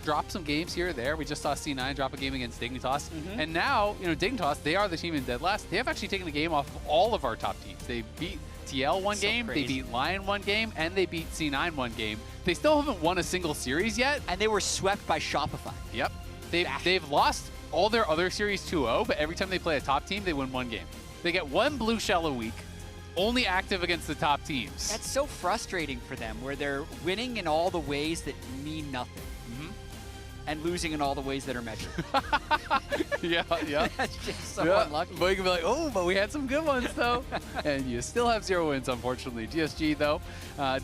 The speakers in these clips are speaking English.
drop some games here or there. We just saw C9 drop a game against Dignitas. And now, you know, Dignitas, they are the team in dead last. They have actually taken a game off of all of our top teams. They beat TL one game, crazy. they beat Lion one game, and they beat C9 one game. They still haven't won a single series yet. And they were swept by Shopify. Yep. They've lost all their other series 2-0, but every time they play a top team, they win one game. They get one blue shell a week, only active against the top teams. That's so frustrating for them, where they're winning in all the ways that mean nothing. And losing in all the ways that are measured. Yeah. That's just so unlucky. But you can be like, oh, but we had some good ones, though. And you still have 0 wins, unfortunately. DSG, though,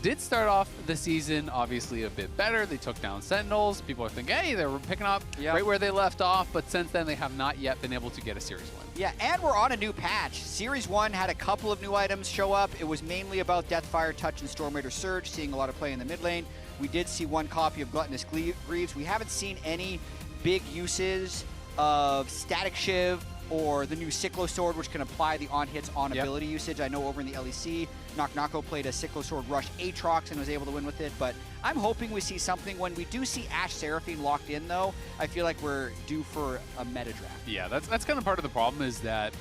did start off the season, obviously, a bit better. They took down Sentinels. People are thinking, hey, they were picking up right where they left off. But since then, they have not yet been able to get a series win. Yeah, and we're on a new patch. Series 1 had a couple of new items show up. It was mainly about Deathfire, Touch, and Storm Raider Surge, seeing a lot of play in the mid lane. We did see one copy of Gluttonous Greaves. We haven't seen any big uses of Static Shiv or the new Cyclo Sword, which can apply the on-hits on ability usage. I know over in the LEC, Knock played a Cyclo Sword Rush Aatrox and was able to win with it, but I'm hoping we see something. When we do see Ashe Seraphine locked in, though, I feel like we're due for a meta draft. Yeah, that's kind of part of the problem, is that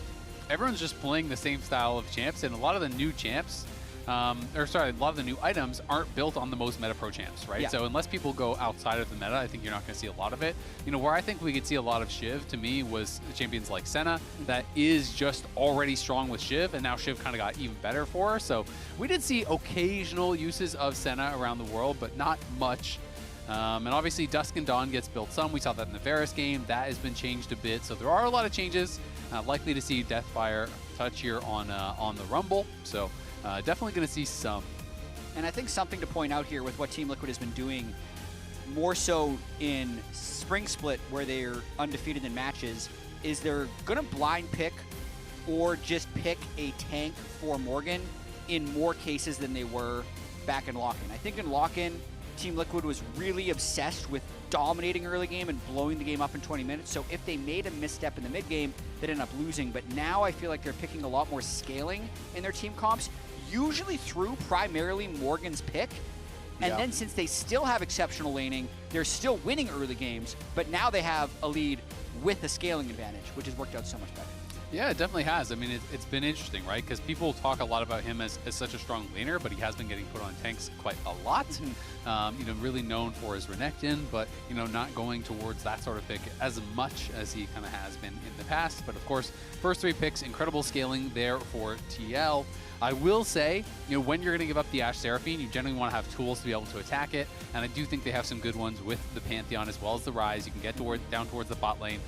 everyone's just playing the same style of champs, and a lot of the new champs, a lot of the new items aren't built on the most meta pro champs, right? Yeah. So unless people go outside of the meta, I think you're not going to see a lot of it. You know, where I think we could see a lot of Shiv, to me, was champions like Senna, that is just already strong with Shiv, and now Shiv kind of got even better for her. So we did see occasional uses of Senna around the world, but not much. And obviously Dusk and Dawn gets built some. We saw that in the Varus game. That has been changed a bit. So there are a lot of changes. Likely to see Deathfire Touch here on the Rumble. So definitely going to see some. And I think something to point out here with what Team Liquid has been doing, more so in Spring Split, where they're undefeated in matches, is they're going to blind pick or just pick a tank for Morgan in more cases than they were back in Lock-In. I think in Lock-In, Team Liquid was really obsessed with dominating early game and blowing the game up in 20 minutes. So if they made a misstep in the mid game, they'd end up losing. But now I feel like they're picking a lot more scaling in their team comps, usually through primarily Morgan's pick. And then since they still have exceptional laning, they're still winning early games, but now they have a lead with a scaling advantage, which has worked out so much better. Yeah, it definitely has. I mean, it's been interesting, right? Because people talk a lot about him as such a strong laner, but he has been getting put on tanks quite a lot. You know, really known for his Renekton, but, you know, not going towards that sort of pick as much as he kind of has been in the past. But of course, first 3 picks, incredible scaling there for TL. I will say, you know, when you're going to give up the Ashe Seraphine, you generally want to have tools to be able to attack it. And I do think they have some good ones with the Pantheon as well as the Ryze. You can get down towards the bot lane.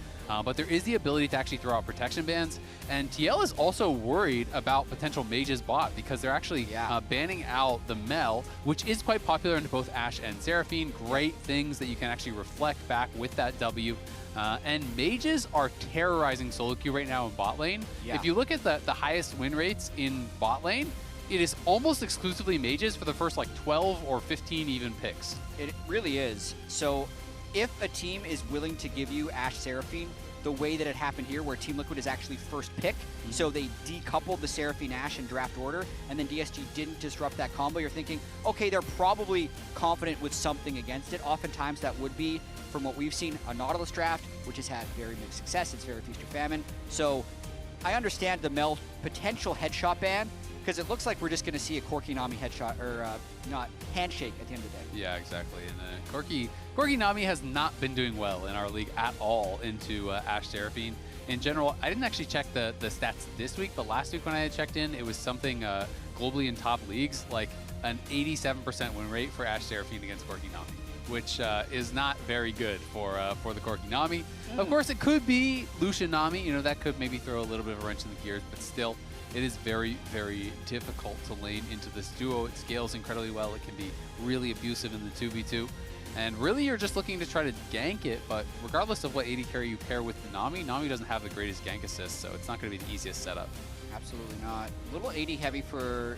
But there is the ability to actually throw out protection bans. And TL is also worried about potential Mage's bot, because they're actually banning out the Mel, which is quite popular into both Ashe and Seraphine. Great things that you can actually reflect back with that W. And Mages are terrorizing solo queue right now in bot lane. If you look at the highest win rates in bot lane, it is almost exclusively Mages for the first like 12 or 15 even picks. It really is. So if a team is willing to give you Ashe Seraphine the way that it happened here, where Team Liquid is actually first pick, so they decoupled the Seraphine Ashe in draft order, and then DSG didn't disrupt that combo, you're thinking, okay, they're probably confident with something against it. Oftentimes that would be, from what we've seen, a Nautilus draft, which has had very mixed success. It's very feast or famine. So I understand the Mel potential headshot ban, because it looks like we're just going to see a Corki Nami headshot, or not, handshake at the end of the day. Yeah, exactly. And Corki Nami has not been doing well in our league at all into Ashe Seraphine. In general, I didn't actually check the stats this week, but last week when I had checked in, it was something globally in top leagues, like an 87% win rate for Ashe Seraphine against Corki Nami, which is not very good for the Corki Nami. Of course, it could be Lucian Nami. You know, that could maybe throw a little bit of a wrench in the gears, but still, it is very, very difficult to lane into this duo. It scales incredibly well. It can be really abusive in the 2v2. And really, you're just looking to try to gank it, but regardless of what AD carry you pair with Nami, Nami doesn't have the greatest gank assist, so it's not going to be the easiest setup. Absolutely not. A little AD heavy for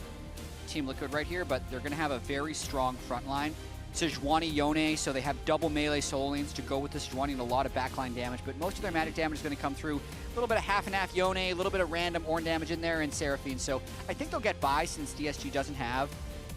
Team Liquid right here, but they're going to have a very strong front line. Sejuani, Yone, so they have double melee solo lanes to go with the Sejuani and a lot of backline damage, but most of their magic damage is going to come through a little bit of half and half Yone, a little bit of random Ornn damage in there, and Seraphine. So I think they'll get by, since DSG doesn't have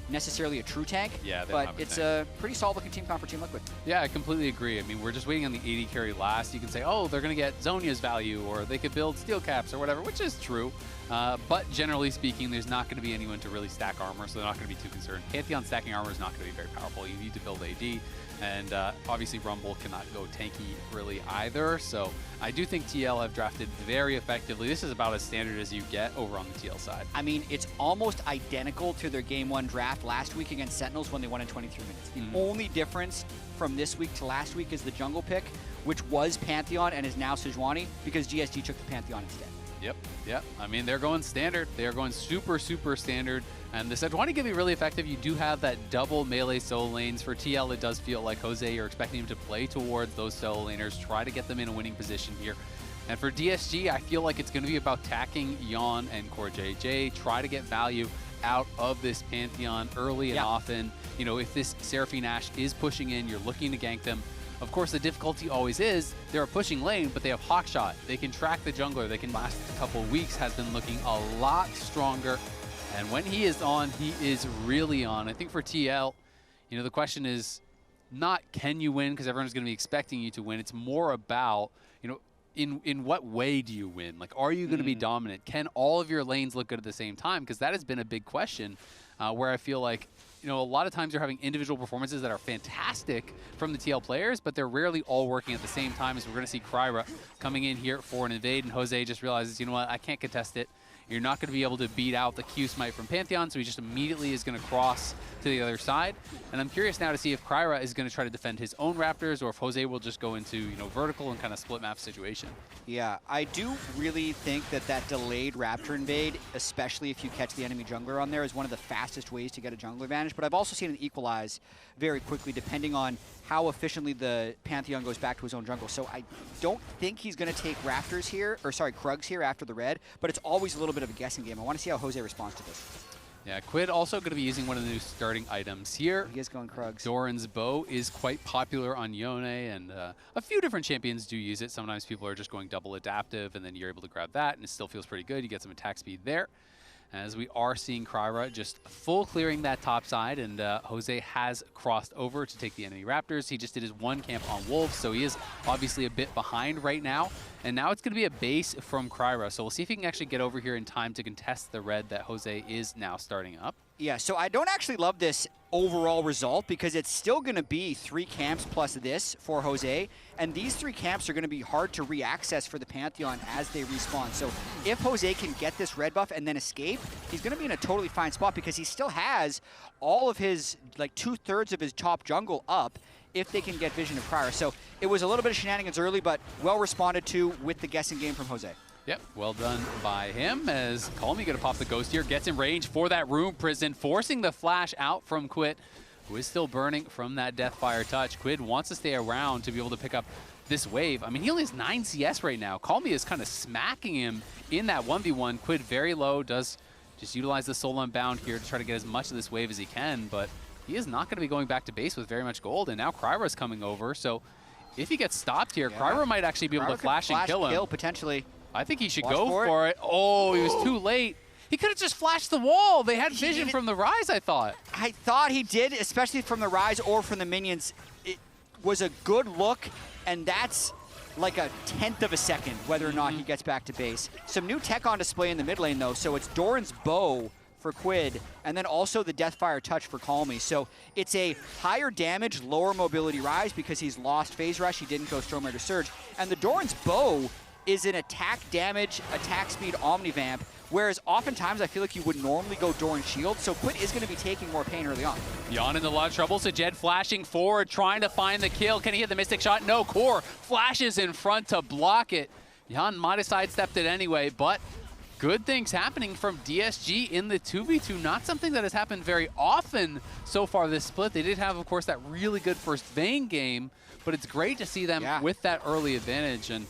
necessarily a true tank, Yeah, they don't but have a it's tank. a pretty solid looking team comp for Team Liquid. Yeah, I completely agree. I mean, we're just waiting on the AD carry last. You can say, oh, they're going to get Zhonya's value, or they could build steel caps or whatever, which is true. But generally speaking, there's not going to be anyone to really stack armor, so they're not going to be too concerned. Pantheon stacking armor is not going to be very powerful. You need to build AD, and obviously Rumble cannot go tanky really either. So I do think TL have drafted very effectively. This is about as standard as you get over on the TL side. I mean, it's almost identical to their Game 1 draft last week against Sentinels when they won in 23 minutes. The only difference from this week to last week is the jungle pick, which was Pantheon and is now Sejuani, because DSG took the Pantheon instead. Yep. I mean, they're going standard. They are going super, super standard. And the Sejuani can be really effective. You do have that double melee solo lanes. For TL, it does feel like Jose, you're expecting him to play towards those solo laners, try to get them in a winning position here. And for DSG, I feel like it's going to be about tacking Yeon and CoreJJ, try to get value out of this Pantheon early and often. You know, if this Seraphine AShe is pushing in, you're looking to gank them. Of course, the difficulty always is they're pushing lane, but they have Hawkshot. They can track the jungler. They can last a couple of weeks, has been looking a lot stronger. And when he is on, he is really on. I think for TL, you know, the question is not can you win, because everyone's going to be expecting you to win. It's more about, you know, in what way do you win? Like, are you going to be dominant? Can all of your lanes look good at the same time? Because that has been a big question where I feel like, you know, a lot of times you're having individual performances that are fantastic from the TL players, but they're rarely all working at the same time, as we're going to see KryRa coming in here for an invade, and Jose just realizes, you know what, I can't contest it. You're not going to be able to beat out the Q smite from Pantheon, so he just immediately is going to cross to the other side. And I'm curious now to see if KryRa is going to try to defend his own Raptors, or if Jose will just go into, you know, vertical and kind of split map situation. Yeah, I do really think that that delayed Raptor invade, especially if you catch the enemy jungler on there, is one of the fastest ways to get a jungler advantage. But I've also seen it equalize very quickly depending on how efficiently the Pantheon goes back to his own jungle. So I don't think he's going to take Raptors here, or sorry, Krugs here after the red, but it's always a little bit of a guessing game. I want to see how Jose responds to this. Yeah, QUID also going to be using one of the new starting items here. He is going Krugs. Doran's bow is quite popular on Yone, and a few different champions do use it. Sometimes people are just going double adaptive, and then you're able to grab that, and it still feels pretty good. You get some attack speed there. As we are seeing KryRa just full clearing that top side, and Jose has crossed over to take the enemy Raptors. He just did his one camp on Wolves, so he is obviously a bit behind right now. And now it's going to be a base from KryRa, so we'll see if he can actually get over here in time to contest the red that Jose is now starting up. Yeah, so I don't actually love this overall result, because it's still going to be 3 camps plus this for Jose, and these 3 camps are going to be hard to re-access for the Pantheon as they respawn. So if Jose can get this red buff and then escape, he's going to be in a totally fine spot, because he still has all of his, like 2/3 of his top jungle up if they can get vision of KryRa. So it was a little bit of shenanigans early, but well responded to with the guessing game from Jose. Yep, well done by him, as Callme going to pop the ghost here, gets in range for that room prison, forcing the flash out from QUID, who is still burning from that Deathfire touch. QUID wants to stay around to be able to pick up this wave. I mean, he only has 9 CS right now. Callme is kind of smacking him in that 1v1. QUID very low, does just utilize the Soul Unbound here to try to get as much of this wave as he can, but he is not going to be going back to base with very much gold, and now KryRa's coming over, so if he gets stopped here, KryRa might actually be able to flash and kill him. Potentially. I think he should go for it. Oh, he was too late. He could have just flashed the wall. They had vision from the Ryze, I thought. I thought he did, especially from the Ryze or from the minions. It was a good look, and that's like a 1/10 of a second whether or not he gets back to base. Some new tech on display in the mid lane, though, so it's Doran's bow for QUID, and then also the Deathfire touch for Callme. So it's a higher damage, lower mobility Ryze because he's lost phase rush. He didn't go Stormraider Surge. And the Doran's bow is an attack damage, attack speed Omnivamp, whereas oftentimes I feel like you would normally go Doran Shield, so QUID is going to be taking more pain early on. Yeon in a lot of trouble, Sajed flashing forward, trying to find the kill. Can he hit the Mystic Shot? No, Core flashes in front to block it. Yeon might have sidestepped it anyway, but good things happening from DSG in the 2v2. Not something that has happened very often so far this split. They did have, of course, that really good first Vayne game, but it's great to see them with that early advantage. And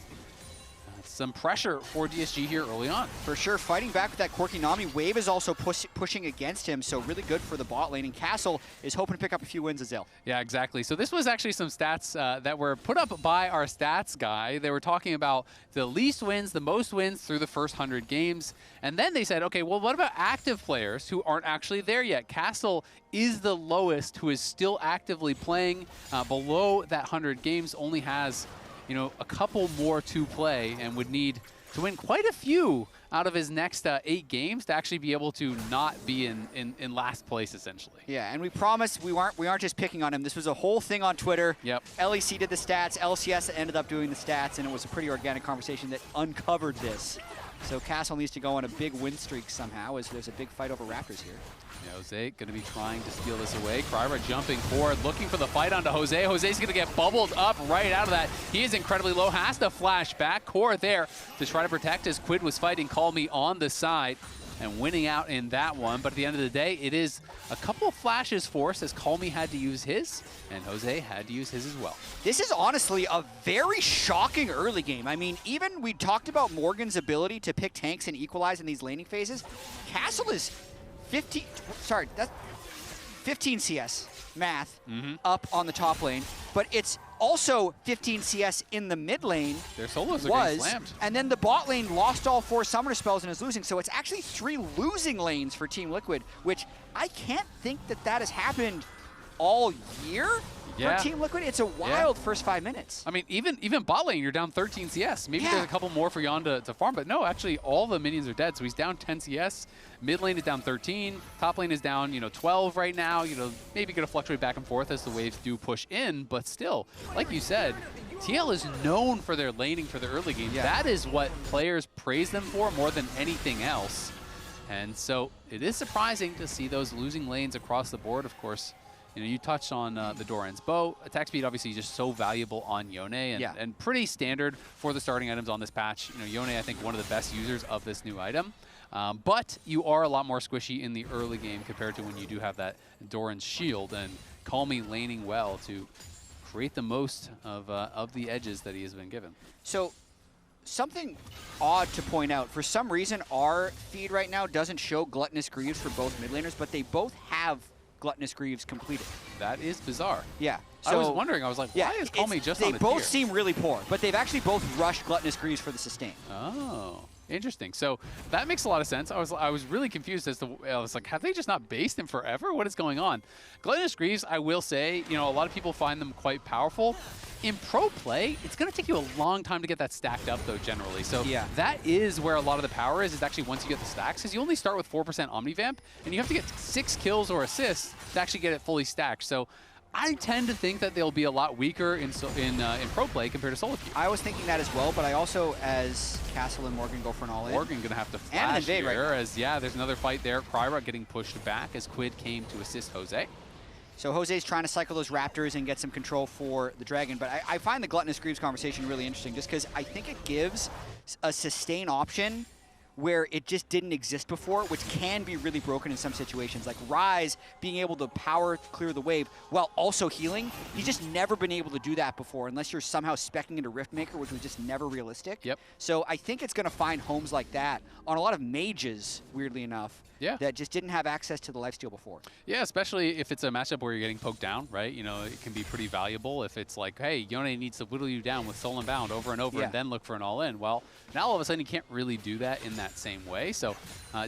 some pressure for DSG here early on. For sure, fighting back with that quirky Nami. Wave is also pushing against him, so really good for the bot lane. And Castle is hoping to pick up a few wins as well. Yeah, exactly. So this was actually some stats that were put up by our stats guy. They were talking about the least wins, the most wins through the first 100 games. And then they said, okay, well, what about active players who aren't actually there yet? Castle is the lowest, who is still actively playing below that 100 games, only has, you know, a couple more to play and would need to win quite a few out of his next 8 games to actually be able to not be in last place, essentially. Yeah, and we promised we aren't just picking on him. This was a whole thing on Twitter. Yep. LEC did the stats, LCS ended up doing the stats, and it was a pretty organic conversation that uncovered this. So Castle needs to go on a big win streak somehow, as there's a big fight over Raptors here. Yeah, Jose going to be trying to steal this away. KryRa jumping forward, looking for the fight onto Jose. Jose's going to get bubbled up right out of that. He is incredibly low, has to flash back. Core there to try to protect as QUID was fighting Callme on the side and winning out in that one. But at the end of the day, it is a couple of flashes forced as Callme had to use his, and Jose had to use his as well. This is honestly a very shocking early game. I mean, even we talked about Morgan's ability to pick tanks and equalize in these laning phases. Castle is 15 CS math up on the top lane, but it's also 15 CS in the mid lane. Their solos are getting slammed. And then the bot lane lost all 4 summoner spells and is losing, so it's actually 3 losing lanes for Team Liquid, which I can't think that has happened all year for Team Liquid. It's a wild first 5 minutes. I mean, even bot lane, you're down 13 CS. Maybe there's a couple more for Yeon to farm, but no, actually all the minions are dead, so he's down 10 CS. Mid lane is down 13. Top lane is down, 12 right now. Maybe going to fluctuate back and forth as the waves do push in, but still, like you said, TL is known for their laning for the early game. That is what players praise them for more than anything else. And so it is surprising to see those losing lanes across the board. Of course, you touched on the Doran's bow. Attack speed obviously just so valuable on Yone and pretty standard for the starting items on this patch. Yone, I think, one of the best users of this new item. But you are a lot more squishy in the early game compared to when you do have that Doran's shield, and Callme laning well to create the most of the edges that he has been given. So something odd to point out, for some reason our feed right now doesn't show Gluttonous Greaves for both mid laners, but they both have Gluttonous Greaves completed. That is bizarre. Yeah. So I was wondering, I was like, why is Callme just on a tier? They both seem really poor, but they've actually both rushed Gluttonous Greaves for the sustain. Oh, interesting. So that makes a lot of sense. I was really confused as to, I was like, have they just not based him forever? What is going on? Gluttonous Greaves, I will say, a lot of people find them quite powerful. In pro play, it's going to take you a long time to get that stacked up, though, generally. So that is where a lot of the power is actually once you get the stacks, because you only start with 4% Omnivamp, and you have to get 6 kills or assists to actually get it fully stacked. So I tend to think that they'll be a lot weaker in pro play compared to solo queue. I was thinking that as well, but I also, as Castle and Morgan go for an all-in. Morgan going to have to flash here, as there's another fight there. KryRa getting pushed back as QUID came to assist Jose. So Jose's trying to cycle those Raptors and get some control for the Dragon, but I find the Gluttonous Greaves conversation really interesting just because I think it gives a sustain option where it just didn't exist before, which can be really broken in some situations. Like Ryze being able to power clear the wave while also healing. He's just never been able to do that before unless you're somehow speccing into Riftmaker, which was just never realistic. Yep. So I think it's going to find homes like that on a lot of mages, weirdly enough, that just didn't have access to the lifesteal before. Yeah, especially if it's a matchup where you're getting poked down, right? It can be pretty valuable if it's like, hey, Yone needs to whittle you down with Soul and Bound over and over and then look for an all-in. Well, now all of a sudden you can't really do that in that same way. So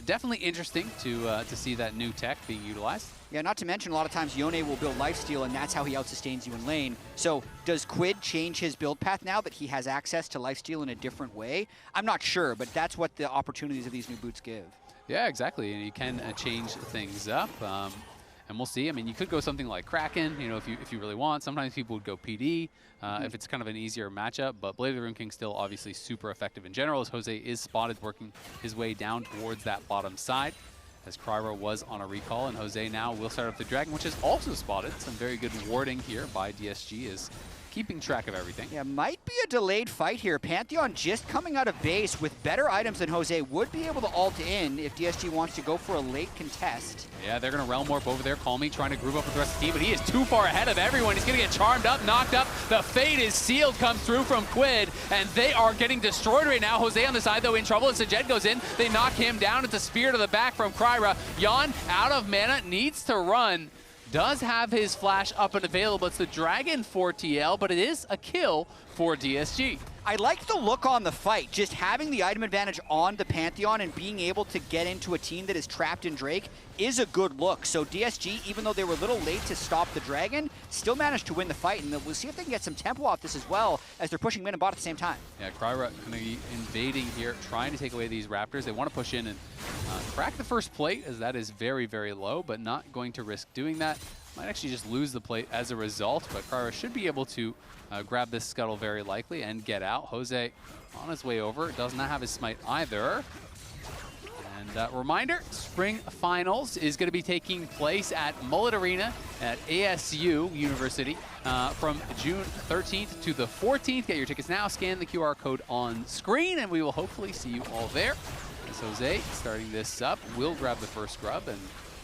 definitely interesting to see that new tech being utilized. Yeah, not to mention a lot of times Yone will build lifesteal and that's how he outsustains you in lane. So does QUID change his build path now that he has access to lifesteal in a different way? I'm not sure, but that's what the opportunities of these new boots give. Yeah, exactly, and you can change things up, and we'll see. I mean, you could go something like Kraken, if you really want. Sometimes people would go PD if it's kind of an easier matchup, but Blade of the Rune King still obviously super effective in general, as Jose is spotted working his way down towards that bottom side, as KryRa was on a recall, and Jose now will start up the Dragon, which is also spotted. Some very good warding here by DSG as keeping track of everything. Yeah, might be a delayed fight here. Pantheon just coming out of base with better items than Jose would be able to ult in if DSG wants to go for a late contest. Yeah, they're going to Realm Warp over there. Callme trying to groove up with the rest of the team, but he is too far ahead of everyone. He's going to get charmed up, knocked up. The fate is sealed, comes through from QUID, and they are getting destroyed right now. Jose on the side, though, in trouble, and Sajed goes in. They knock him down. It's a spear to the back from KryRa. Yeon, out of mana, needs to run. Does have his flash up and available. It's the Dragon for TL, but it is a kill for DSG. I like the look on the fight, just having the item advantage on the Pantheon and being able to get into a team that is trapped in Drake is a good look. So DSG, even though they were a little late to stop the Dragon, still managed to win the fight, and we'll see if they can get some tempo off this as well as they're pushing mid and bot at the same time. Yeah, KryRa going to be invading here, trying to take away these Raptors. They want to push in and crack the first plate, as that is very, very low, but not going to risk doing that. Might actually just lose the plate as a result, but KryRa should be able to grab this scuttle very likely and get out. Jose on his way over, does not have his smite either. And reminder, Spring Finals is going to be taking place at Mullet Arena at ASU University from June 13th to the 14th. Get your tickets now, scan the QR code on screen, and we will hopefully see you all there. As Jose, starting this up, will grab the first scrub, and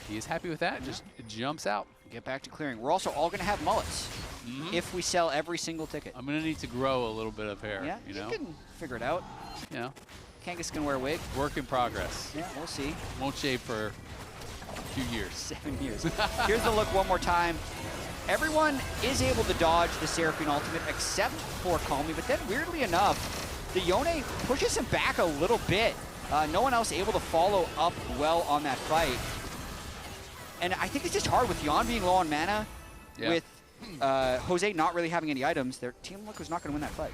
he is happy with that, just jumps out. Get back to clearing. We're also all going to have mullets if we sell every single ticket. I'm going to need to grow a little bit of hair. Yeah, you know? can figure it out. You know, Kangas can wear a wig. work in progress. Yeah, we'll see. Won't shave for a few years. 7 years. Here's the look one more time. Everyone is able to dodge the Seraphine ultimate except for Callme, but then weirdly enough, the Yone pushes him back a little bit. No one else able to follow up well on that fight. And I think it's just hard with Yeon being low on mana, with Jose not really having any items. Their team look was not going to win that fight.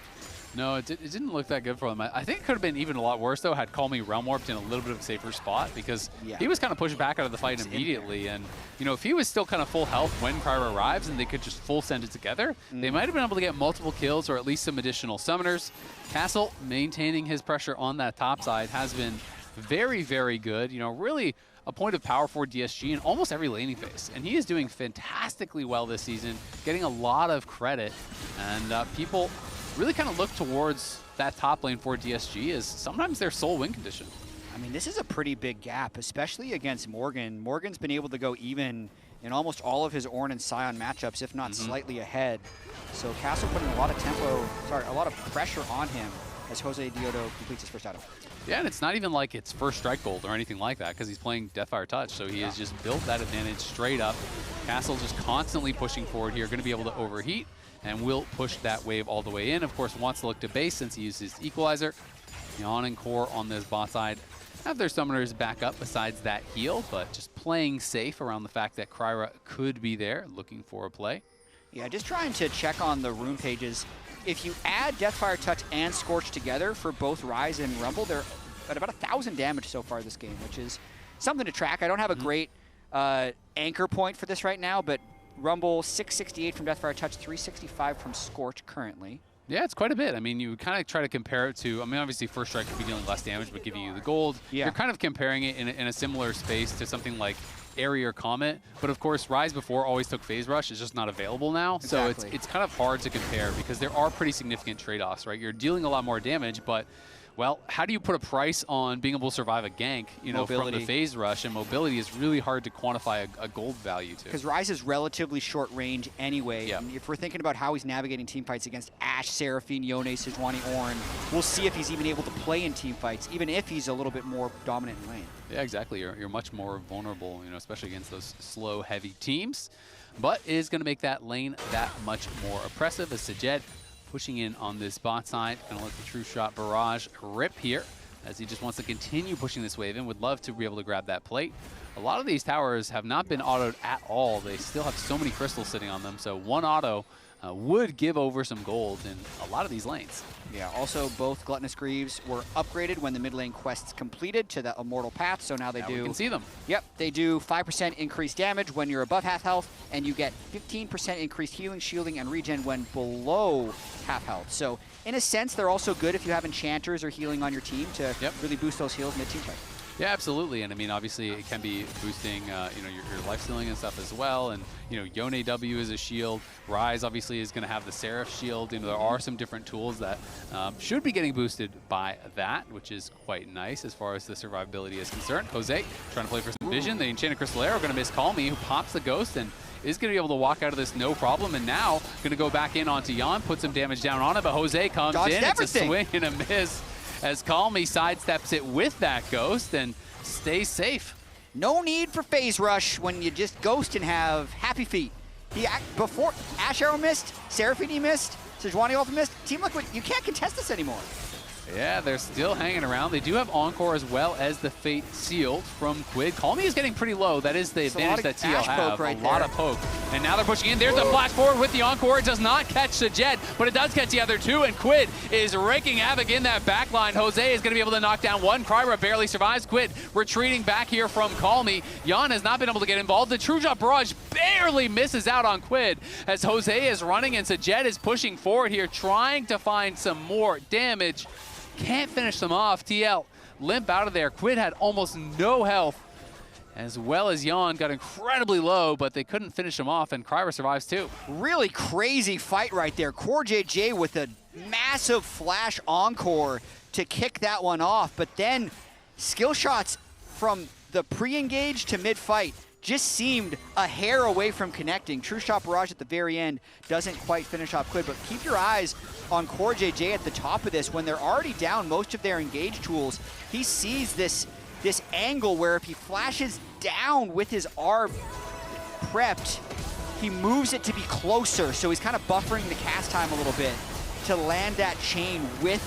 No, it didn't look that good for them. I think it could have been even a lot worse, though, had Callme Realm Warped in a little bit of a safer spot, because he was kind of pushed back out of the fight immediately. And, you know, if he was still kind of full health when KryRa arrives and they could just full send it together, they might have been able to get multiple kills or at least some additional summoners. Castle, maintaining his pressure on that top side, has been very, very good. You know, really a point of power for DSG in almost every laning phase. And he is doing fantastically well this season, getting a lot of credit. And people really kind of look towards that top lane for DSG as sometimes their sole win condition. I mean, this is a pretty big gap, especially against Morgan. Morgan's been able to go even in almost all of his Ornn and Sion matchups, if not slightly ahead. So Castle putting a lot of pressure on him as Josedeodo completes his first item. Yeah, and it's not even like it's first strike gold or anything like that, because he's playing Deathfire Touch, so he has just built that advantage straight up. Castle just constantly pushing forward here, going to be able to overheat, and will push that wave all the way in. Of course, wants to look to base since he uses Equalizer. Yeon and Core on this bot side have their summoners back up besides that heal, but just playing safe around the fact that KryRa could be there, looking for a play. Yeah, just trying to check on the rune pages. If you add Deathfire Touch and Scorch together for both Ryze and Rumble, they're at about 1,000 damage so far this game, which is something to track. I don't have a great anchor point for this right now, but Rumble 668 from Deathfire Touch, 365 from Scorch currently. Yeah, it's quite a bit. I mean, you kind of try to compare it to, I mean, obviously First Strike could be dealing less damage, but giving you the gold. Yeah. You're kind of comparing it in a similar space to something like Airy or Comet, but of course Ryze before always took Phase Rush. It's just not available now. Exactly. So it's kind of hard to compare because there are pretty significant trade-offs, right? You're dealing a lot more damage, but well, how do you put a price on being able to survive a gank, you know, from the Phase Rush? And mobility is really hard to quantify a gold value to. Because Ryze is relatively short range anyway. And if we're thinking about how he's navigating team fights against AShe, Seraphine, Yone, Sejuani, Ornn, we'll see if he's even able to play in team fights, even if he's a little bit more dominant in lane. Yeah, exactly. You're much more vulnerable, you know, especially against those slow, heavy teams. But it is going to make that lane that much more oppressive as Sajed pushing in on this bot side. Gonna let the True Shot Barrage rip here as he just wants to continue pushing this wave in. Would love to be able to grab that plate. A lot of these towers have not been autoed at all. They still have so many crystals sitting on them, so one auto would give over some gold in a lot of these lanes. Yeah, also both Gluttonous Greaves were upgraded when the mid lane quests completed to the Immortal Path, so now they do... we can see them. Yep, they do 5% increased damage when you're above half health, and you get 15% increased healing, shielding, and regen when below half health. So, in a sense, they're also good if you have enchanters or healing on your team to really boost those heals mid-team fight. Yeah, absolutely. And I mean, obviously, it can be boosting, you know, your life stealing and stuff as well. And you know, Yone W is a shield. Ryze obviously is going to have the Seraph shield. You know, there are some different tools that should be getting boosted by that, which is quite nice as far as the survivability is concerned. Jose trying to play for some vision. The Enchanted Crystal Arrow going to miss Callme, who pops the Ghost and is going to be able to walk out of this no problem. And now going to go back in onto Yeon, put some damage down on it, but Jose comes in. It's a swing and a miss as Callme sidesteps it with that Ghost and stays safe. No need for phase rush when you just Ghost and have happy feet. Before AShe Arrow missed, Seraphine he missed, Sejuani also missed. Team Liquid, you can't contest this anymore. Yeah, they're still hanging around. They do have Encore as well as the Fate Sealed from QUID. Callme is getting pretty low. That is the advantage that TL have. Right a lot of poke. And now they're pushing in. There's the flash forward with the Encore. It does not catch Sajed, but it does catch the other two. And QUID is raking havoc in that backline. Jose is going to be able to knock down one. KryRa barely survives. QUID retreating back here from Callme. Yeon has not been able to get involved. The True Shot Barrage barely misses out on QUID as Jose is running and Sajed is pushing forward here, trying to find some more damage. Can't finish them off. TL limp out of there. QUID had almost no health, as well as Yeon got incredibly low, but they couldn't finish him off, and KryRa survives too. Really crazy fight right there. CoreJJ with a massive flash encore to kick that one off, but then skill shots from the pre-engage to mid-fight just seemed a hair away from connecting. True Shot Barrage at the very end doesn't quite finish off QUID, but keep your eyes on CoreJJ at the top of this. When they're already down most of their engage tools, he sees this angle where if he flashes down with his R prepped, he moves it to be closer. So he's kind of buffering the cast time a little bit to land that chain with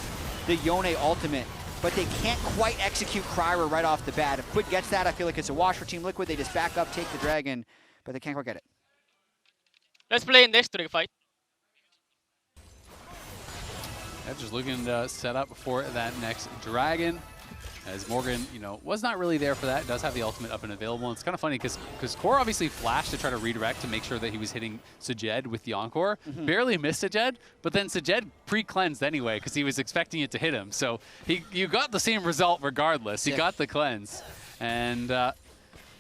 the Yone ultimate. But they can't quite execute KryRa right off the bat. If QUID gets that, I feel like it's a wash for Team Liquid. They just back up, take the dragon, but they can't quite get it. Let's play next Drake fight. Yeah, just looking to set up for that next dragon. As Morgan, you know, was not really there for that. Does have the ultimate up and available. And it's kind of funny because Core obviously flashed to try to redirect to make sure that he was hitting Sajed with the Encore. Barely missed Sajed, but then Sajed pre-cleansed anyway because he was expecting it to hit him. So you got the same result regardless. You got the cleanse. And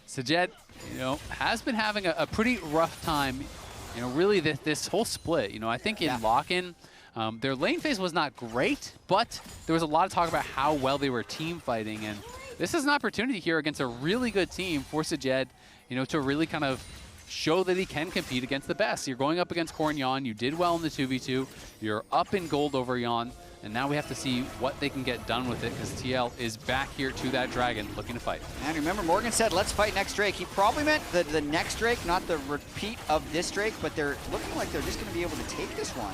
Sajed, you know, has been having a pretty rough time, you know, really this whole split. You know, I think in lock-in, their lane phase was not great, but there was a lot of talk about how well they were team fighting, and this is an opportunity here against a really good team for Sajed, you know, to really kind of show that he can compete against the best. You're going up against Core and Yeon. You did well in the 2v2. You're up in gold over Yeon, and now we have to see what they can get done with it because TL is back here to that dragon looking to fight. And remember, Morgan said, let's fight next Drake. He probably meant the next Drake, not the repeat of this Drake, but they're looking like they're just going to be able to take this one.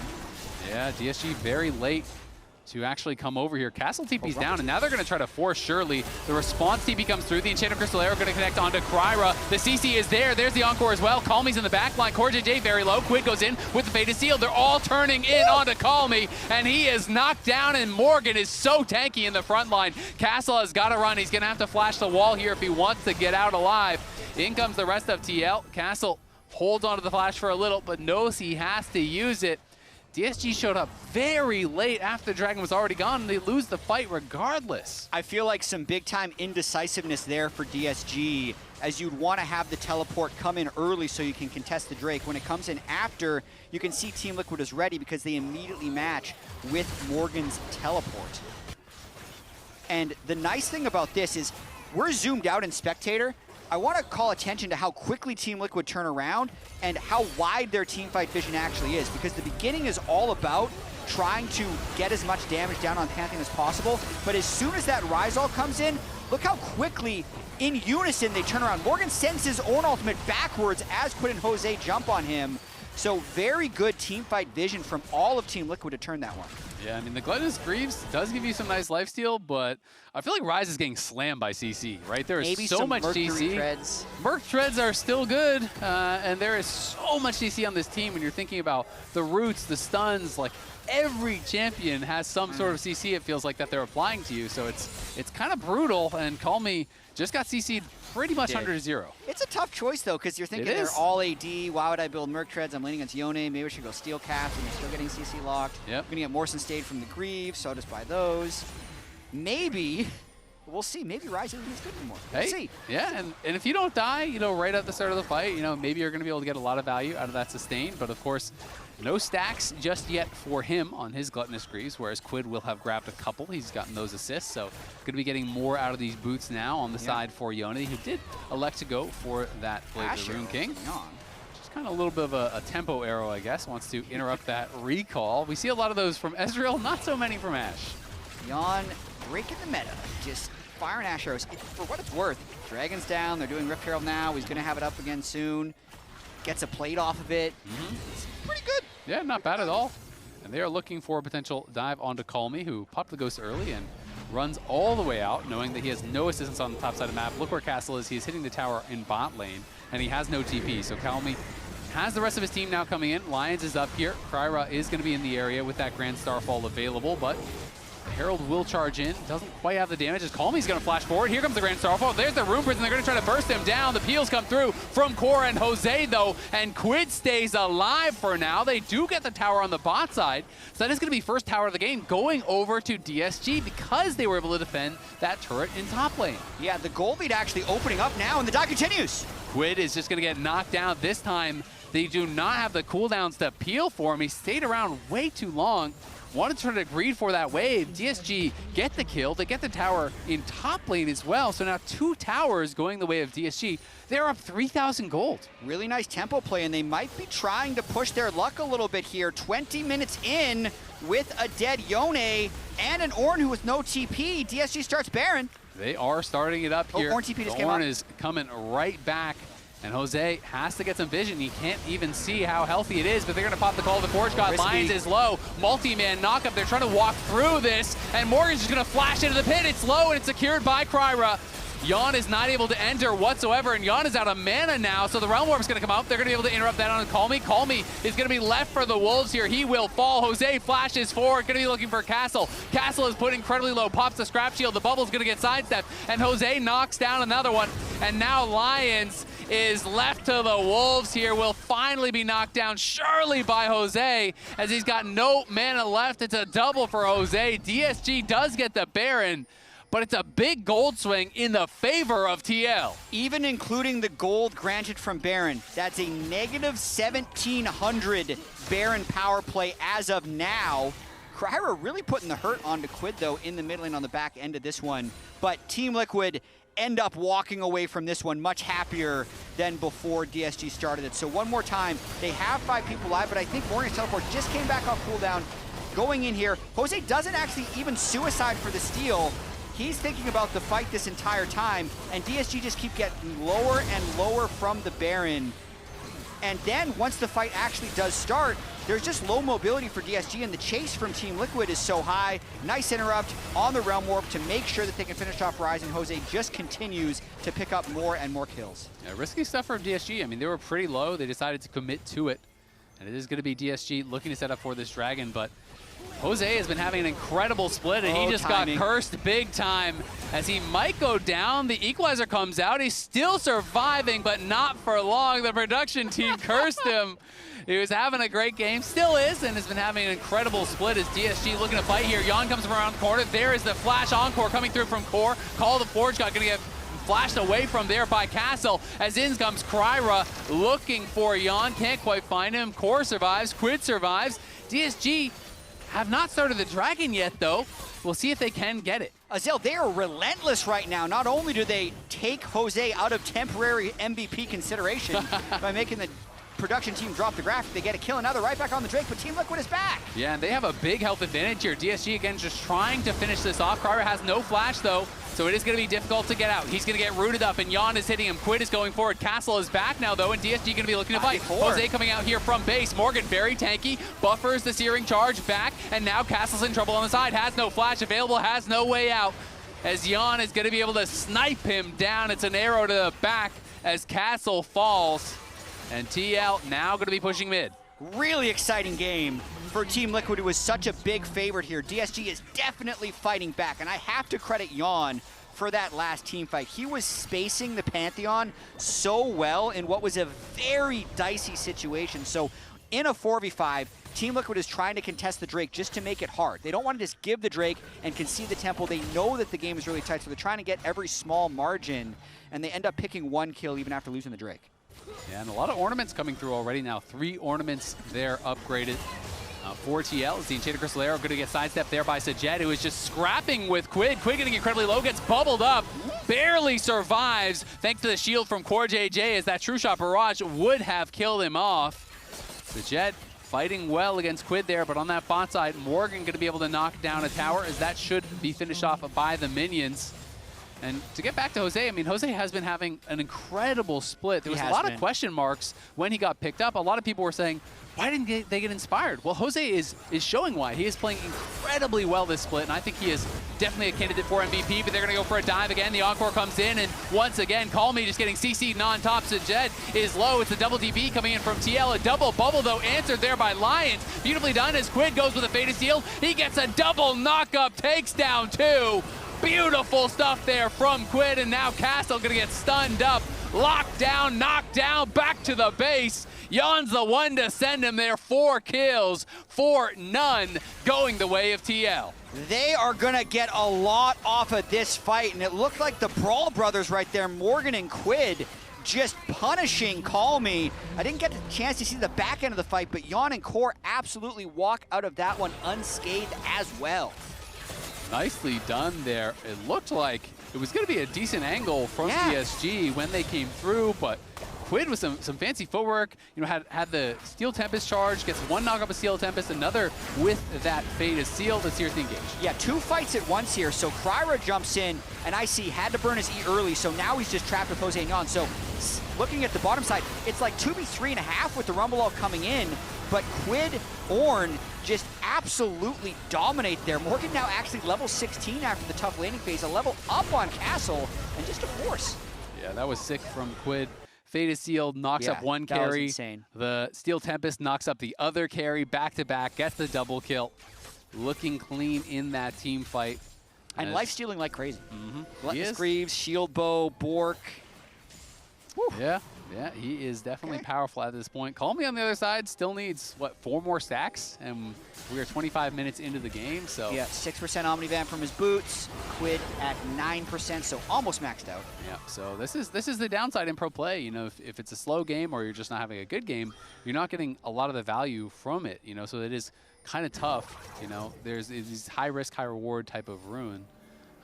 Yeah, DSG very late to actually come over here. Castle TP's down, and now they're going to try to force Shirley. The response TP comes through. The Enchanted Crystal Arrow going to connect onto KryRa. The CC is there. There's the Encore as well. Callme's in the back line. CoreJJ very low. QUID goes in with the Fate Sealed. They're all turning in onto Callme, and he is knocked down, and Morgan is so tanky in the front line. Castle has got to run. He's going to have to flash the wall here if he wants to get out alive. In comes the rest of TL. Castle holds onto the flash for a little, but knows he has to use it. DSG showed up very late after the dragon was already gone, and they lose the fight regardless. I feel like some big-time indecisiveness there for DSG, as you'd want to have the teleport come in early so you can contest the Drake. When it comes in after, you can see Team Liquid is ready because they immediately match with Morgan's teleport. And the nice thing about this is we're zoomed out in Spectator. I want to call attention to how quickly Team Liquid turn around and how wide their teamfight vision actually is, because the beginning is all about trying to get as much damage down on Pantheon as possible, but as soon as that Ryze ult comes in, look how quickly in unison they turn around. Morgan sends his own ultimate backwards as QUID and Jose jump on him. So very good teamfight vision from all of Team Liquid to turn that one. Yeah, I mean, the Gluttonous Greaves does give you some nice lifesteal, but I feel like Ryze is getting slammed by CC, right? There is Maybe so much Mercury CC. Treads. Merc Treads are still good, and there is so much CC on this team when you're thinking about the roots, the stuns, like every champion has some sort of CC, it feels like, that they're applying to you. So it's kind of brutal, and Callme just got CC'd pretty much under zero. It's a tough choice, though, because you're thinking they're all AD. Why would I build Merc Treads? I'm laning against Yone. Maybe I should go Steel Cast, and you're still getting CC locked. Yep. I'm going to get Morrison Stayed from the Greaves, so I'll just buy those. Maybe We'll see. Maybe Ryze isn't as good anymore. Hey, We'll see. Yeah, and if you don't die, you know, right at the start of the fight, you know, maybe you're going to be able to get a lot of value out of that sustain. But of course, no stacks just yet for him on his Gluttonous Greaves, whereas QUID will have grabbed a couple. He's gotten those assists, so going to be getting more out of these boots now on the side for Yone, who did elect to go for that Blade of the Rune King. Just kind of a little bit of a tempo arrow, I guess, wants to interrupt that recall. We see a lot of those from Ezreal, not so many from AShe. Yeon breaking the meta, just firing Ashe arrows. For what it's worth, Dragon's down, they're doing Rift Herald now, he's going to have it up again soon. Gets a plate off of it. It's pretty good. Yeah, not bad at all. And they are looking for a potential dive onto Callme, who popped the Ghost early and runs all the way out, knowing that he has no assistance on the top side of the map. Look where Castle is. He's hitting the tower in bot lane, and he has no TP. So Callme has the rest of his team now coming in. Lyonz is up here. KryRa is going to be in the area with that Grand Starfall available, but Herald will charge in. Doesn't quite have the damage as Callme's going to flash forward. Here comes the Grand Starfall. There's the Rune Prison. They're going to try to burst him down. The peels come through from Core and Jose, though, and QUID stays alive for now. They do get the tower on the bot side. So that is going to be first tower of the game going over to DSG because they were able to defend that turret in top lane. Yeah, the gold lead actually opening up now, and the dive continues. QUID is just going to get knocked down. This time, they do not have the cooldowns to peel for him. He stayed around way too long. Wanted to try to greed for that wave. DSG get the kill. They get the tower in top lane as well. So now 2 towers going the way of DSG. They're up 3,000 gold. Really nice tempo play, and they might be trying to push their luck a little bit here. 20 minutes in with a dead Yone and an Ornn who with no TP. DSG starts Baron. They are starting it up here. Ornn TP just came Ornn up. is coming right back. And Jose has to get some vision. He can't even see how healthy it is, but they're going to pop the call of the Forge God. Lyonz is low. Multi-man knockup. They're trying to walk through this, and Morgan's just going to flash into the pit. It's low, and it's secured by KryRa. Yeon is not able to enter whatsoever, and Yeon is out of mana now, so the Realm Warp is going to come out. They're going to be able to interrupt that on Callme. Callme is going to be left for the Wolves here. He will fall. Jose flashes forward, going to be looking for Castle. Castle is put incredibly low, pops the Scrap Shield. The Bubble's going to get sidestepped, and Jose knocks down another one, and now Lyonz is left to the Wolves here, will finally be knocked down surely by Jose as he's got no mana left. It's a double for Jose. DSG does get the Baron, but it's a big gold swing in the favor of TL. Even including the gold granted from Baron, that's a negative 1,700 Baron power play as of now. KryRa really putting the hurt onto QUID, though, in the mid lane on the back end of this one. But Team Liquid end up walking away from this one much happier than before DSG started it. So one more time, they have 5 people live, but I think Morgan's teleport just came back off cooldown. Going in here, Jose doesn't actually even suicide for the steal. He's thinking about the fight this entire time, and DSG just keep getting lower and lower from the Baron. And then once the fight actually does start, there's just low mobility for DSG, and the chase from Team Liquid is so high. Nice interrupt on the Realm Warp to make sure that they can finish off Ryze, and Jose just continues to pick up more and more kills. Yeah, risky stuff from DSG. I mean, they were pretty low. They decided to commit to it. And it is going to be DSG looking to set up for this Dragon, but Jose has been having an incredible split, and he just got cursed big time as he might go down. The equalizer comes out. He's still surviving, but not for long. The production team cursed him. He was having a great game, still is, and has been having an incredible split as DSG looking to fight here. Yeon comes from around the corner. There is the flash encore coming through from Core. Call of the Forge God going to get flashed away from there by Castle. As in comes KryRa looking for Yeon. Can't quite find him. Core survives. QUID survives. DSG have not started the Dragon yet, though. We'll see if they can get it. Ezreal, they are relentless right now. Not only do they take Jose out of temporary MVP consideration by making the production team drop the graphic, they get a kill, and now they're right back on the Drake, but Team Liquid is back. Yeah, and they have a big health advantage here. DSG, again, just trying to finish this off. KryRa has no flash, though, so it is going to be difficult to get out. He's going to get rooted up, and Yeon is hitting him. QUID is going forward. Castle is back now, though, and DSG going to be looking to fight. Jose coming out here from base. Morgan very tanky, buffers the Searing Charge back, and now Castle's in trouble on the side. Has no flash available, has no way out, as Yeon is going to be able to snipe him down. It's an arrow to the back as Castle falls. And TL now going to be pushing mid. Really exciting game for Team Liquid, who was such a big favorite here. DSG is definitely fighting back, and I have to credit Yeon for that last team fight. He was spacing the Pantheon so well in what was a very dicey situation. So in a 4v5, Team Liquid is trying to contest the Drake just to make it hard. They don't want to just give the Drake and concede the temple. They know that the game is really tight, so they're trying to get every small margin, and they end up picking 1 kill even after losing the Drake. Yeah, and a lot of ornaments coming through already now. 3 ornaments there upgraded. For TL, the Enchanted Crystal Arrow going to get sidestepped there by Sajed, who is just scrapping with QUID. QUID getting incredibly low, gets bubbled up, barely survives, thanks to the shield from CoreJJ, as that True Shot Barrage would have killed him off. Sajed fighting well against QUID there, but on that bot side, Morgan going to be able to knock down a tower, as that should be finished off by the minions. And to get back to Jose, I mean, Jose has been having an incredible split. There was a lot of question marks when he got picked up. A lot of people were saying, why didn't they get inspired? Well, Jose is showing why. He is playing incredibly well this split, and I think he is definitely a candidate for MVP, but they're going to go for a dive again. The Encore comes in, and once again, Callme just getting CC'd on top. Sajed is low. It's a double DB coming in from TL. A double bubble, though, answered there by Lyonz. Beautifully done as QUID goes with a faded seal. He gets a double knock-up, takes down 2. Beautiful stuff there from QUID, and now Castle gonna get stunned up, locked down, knocked down, back to the base. Yeon's the one to send him there. 4 kills for none, going the way of TL. They are gonna get a lot off of this fight, and it looked like the Brawl brothers right there, Morgan and QUID, just punishing Callme. I didn't get a chance to see the back end of the fight, but Yeon and Core absolutely walk out of that one unscathed as well. Nicely done there. It looked like it was going to be a decent angle from DSG when they came through, but QUID with some fancy footwork, you know, had the Steel Tempest charge, gets 1 knock up of Steel Tempest, another with that faded seal to seriously engage. Yeah, 2 fights at once here. So KryRa jumps in, and I see had to burn his E early, so now he's just trapped with Jose and Yeon. So looking at the bottom side, it's like 2v3.5 with the Rumble All coming in, but QUID, Ornn just absolutely dominate there. Morgan now actually level 16 after the tough landing phase, a level up on Castle, and just a force. Yeah, that was sick from QUID. Faded Seal knocks up 1 carry. That was insane. The Steel Tempest knocks up the other carry back-to-back, gets the double kill. Looking clean in that team fight. And life stealing like crazy. Gluttonous Greaves, Shield Bow, Bork. Woo. Yeah, he is definitely powerful at this point. Callme on the other side still needs, what, 4 more stacks? And we are 25 minutes into the game, so. Yeah, 6% Omnivamp from his boots. QUID at 9%, so almost maxed out. Yeah, so this is the downside in pro play. You know, if it's a slow game or you're just not having a good game, you're not getting a lot of the value from it, you know, so it is kind of tough, you know. There's these high risk, high reward type of rune.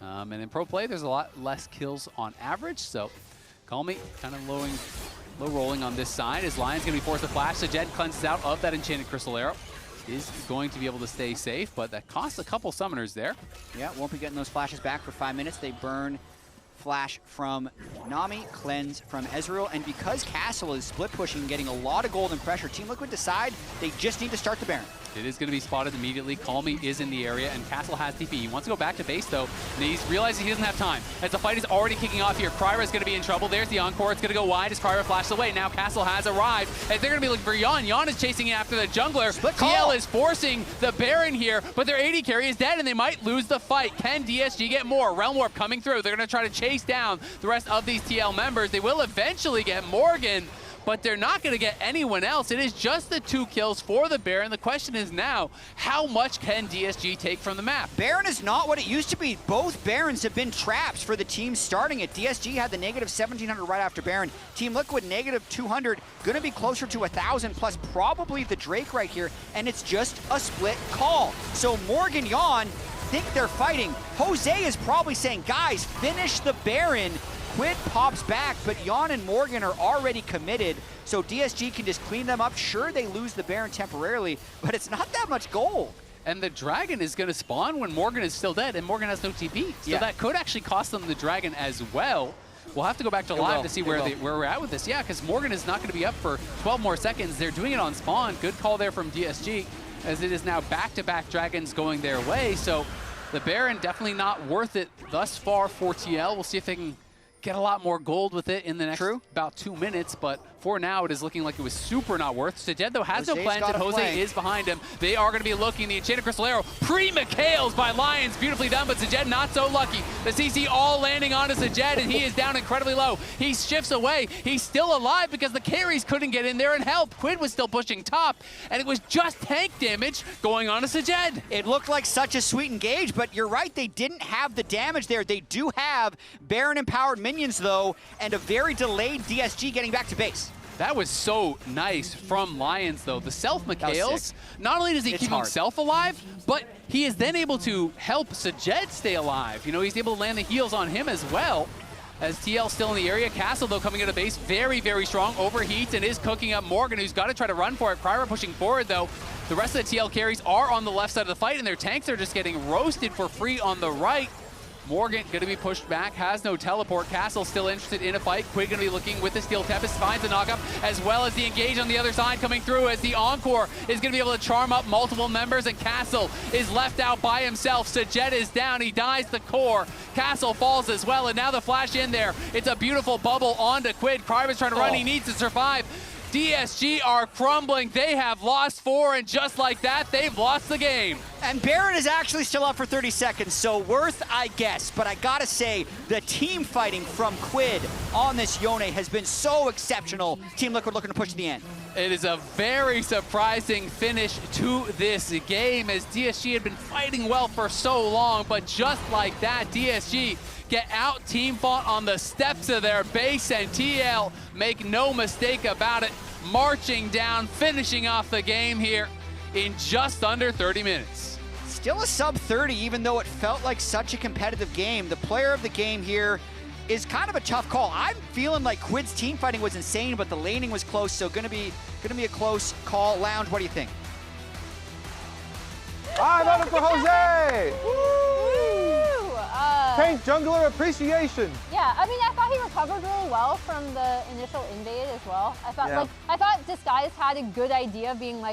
And in pro play, there's a lot less kills on average, so Callme kind of low rolling on this side as Lyonz going to be forced to flash. Sajed cleanses out of that Enchanted Crystal Arrow. Is going to be able to stay safe, but that costs a couple summoners there. Yeah, won't be getting those flashes back for 5 minutes. They burn flash from Nami, cleanse from Ezreal, and because Castle is split pushing, getting a lot of golden pressure, Team Liquid decide they just need to start the Baron. It is going to be spotted immediately. Callme is in the area, and Castle has TP. He wants to go back to base, though, and he's realizing he doesn't have time. As the fight is already kicking off here, KryRa is going to be in trouble. There's the Encore. It's going to go wide as KryRa flashes away. Now Castle has arrived, and they're going to be looking for Yeon. Yeon is chasing after the jungler. TL is forcing the Baron here, but their AD carry is dead, and they might lose the fight. Can DSG get more? Realm Warp coming through. They're going to try to chase down the rest of these TL members. They will eventually get Morgan, but they're not going to get anyone else. It is just the 2 kills for the Baron. The question is now, how much can DSG take from the map? Baron is not what it used to be. Both Barons have been traps for the team starting it. DSG had the negative 1,700 right after Baron. Team Liquid negative 200, going to be closer to 1,000 plus probably the Drake right here, and it's just a split call. So Morgan, Yeon think they're fighting. Jose is probably saying, guys, finish the Baron. QUID pops back, but Yeon and Morgan are already committed, so DSG can just clean them up. Sure, they lose the Baron temporarily, but it's not that much gold. And the Dragon is going to spawn when Morgan is still dead, and Morgan has no TP. So that could actually cost them the Dragon as well. We'll have to go back to live to see where we're at with this. Yeah, because Morgan is not going to be up for 12 more seconds. They're doing it on spawn. Good call there from DSG, as it is now back-to-back Dragons going their way. So the Baron definitely not worth it thus far for TL. We'll see if they can get a lot more gold with it in the next about 2 minutes, but For now, it is looking like it was super not worth. Sajed, though, has no Jose's plans, and got a Jose flank. is behind him. They are going to be looking. The Enchanted Crystal Arrow, pre-McHale's by Lyonz. Beautifully done, but Sajed not so lucky. The CC all landing onto Sajed, and he is down incredibly low. He shifts away. He's still alive because the carries couldn't get in there and help. QUID was still pushing top, and it was just tank damage going on to Sajed. It looked like such a sweet engage, but you're right, they didn't have the damage there. They do have Baron-empowered minions, though, and a very delayed DSG getting back to base. That was so nice from Lyonz, though. The self-McHale's, not only does he keep hard. himself alive, but he is then able to help Sajed stay alive. You know, he's able to land the heals on him as well. As TL still in the area. Castle, though, coming into base very, very strong. Overheats and is cooking up Morgan, who's got to try to run for it. KryRa pushing forward, though. The rest of the TL carries are on the left side of the fight, and their tanks are just getting roasted for free on the right. Morgan going to be pushed back, has no teleport. Castle still interested in a fight. QUID going to be looking with the Steel Tempest, finds the knockup, as well as the engage on the other side coming through as the Encore is going to be able to charm up multiple members, and Castle is left out by himself. Sajed is down, he dies the core. Castle falls as well, and now the flash in there. It's a beautiful bubble onto QUID. KryRa's trying to run, he needs to survive. DSG are crumbling. They have lost 4, and just like that, they've lost the game. And Baron is actually still up for 30 seconds, so worth, I guess. But I gotta say, the team fighting from QUID on this Yone has been so exceptional. Team Liquid looking to push to the end. It is a very surprising finish to this game, as DSG had been fighting well for so long, but just like that, DSG get out team fought on the steps of their base, and TL, make no mistake about it, marching down, finishing off the game here in just under 30 minutes. Still a sub 30, even though it felt like such a competitive game. The player of the game here is kind of a tough call. I'm feeling like QUID's team fighting was insane, but the laning was close, so gonna be a close call. Lounge, what do you think? I love it for Jose! Tank jungler appreciation. Yeah, I mean, I thought he recovered really well from the initial invade as well. I thought, Yeah. I thought Disguise had a good idea of being like,